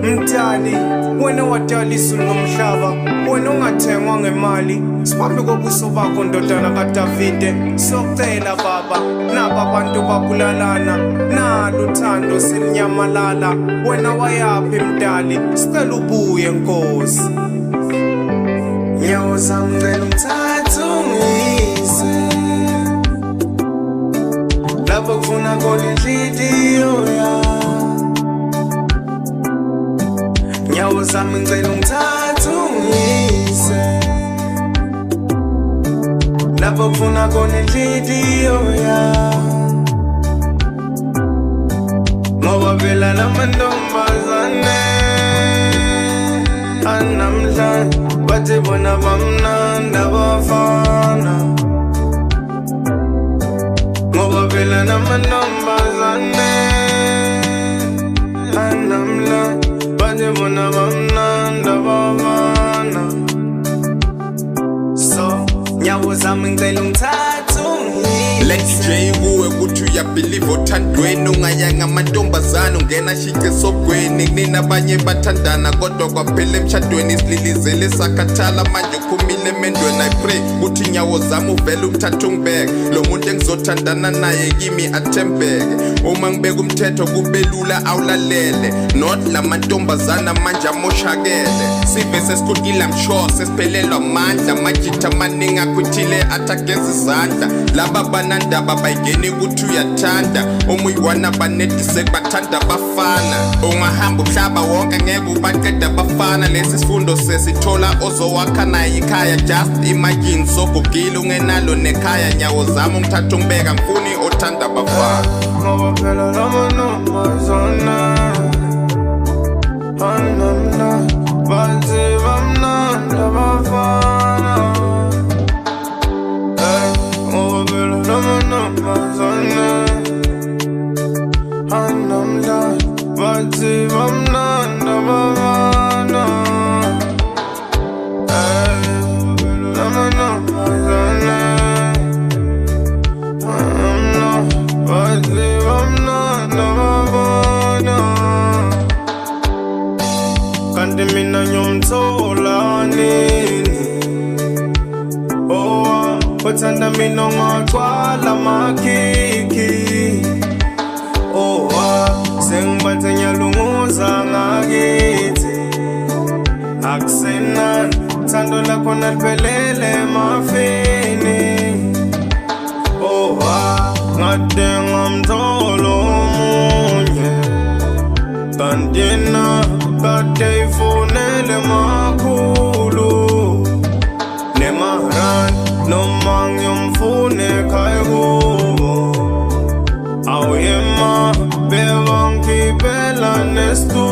Mdali, wena wadalisa nomhlaba, wena ungathengwa ngemali. Siphambi kobuso bakho ndodana kaDavide, socela baba, naba abantu babulalana, nalo uthando selinyamalala. Wena wayaphi Mdali, sicela ubuye Nkosi. Nyawo zami ngicela ungithathe ungiyise lapho kufuna khona inhliziyo yami. Nyawo zami ngicela ungithathe ungiyise lapho kufuna khona inhliziyo yami. Ngoba phela lamantombazane anamhlanje bathi bona bamnandi abafana. Ngoba phela namantombazane anamhlanje bathi bona bamnandi abafana. So nyawo zami ngicela ungithathe ungiyise. Let J kuwe kuthi uyabelieve othandweni, ungayanga amantombazane ungena shice sogweni. Kunina abanye bathandana kodwa kwaphela emshadweni, sililizele sakhathala manje uphumile emendweni. I pray kuthi nyawo zami uvele umthathe ungibeke, lo muntu engizothandana naye kimi athembeke. Uma ngibeka umthetho kube lula awulalele, not lamantombazana manje amoshakele. Sive sesikhulile I'm sure sesiphelelwa amandla, amajitha amaningi akhwithile athageza izandla. Laba banandaba bayingeni ukuthi uyathanda, uma uyiwana banedise bathanda bafana. Ungahamba umhlaba wonke ngeke ubaqeda bafana. Lesi sifundo sesithola ozowakha naye ikhaya. Just imagine sogugile ungenalo nekhaya. Nyawo zami ungithathe ungibeka ngifuni othanda bafana. Ngoba phela lamantombazane anamhlanje bathi bamnandi abafana. Ngoba phela lamantombazane anamhlanje bathi bamnandi abafana. Lamantombazane bathi bamnandi abafana. Kanti mina ngiyomthola nini? Oh, uthanda mina ungagcwala amakhikhi. Oh, sengibathe ngiyalunguza ngakithi. Akusenani, uthando lakho naliphelele emafini. Oh, ngade ngamthola omunye, kanti yena kade ifunele makhulu nemarani, noma ngiyomfuna ekhaya kubo. Awuyema bebangikhiphela nestu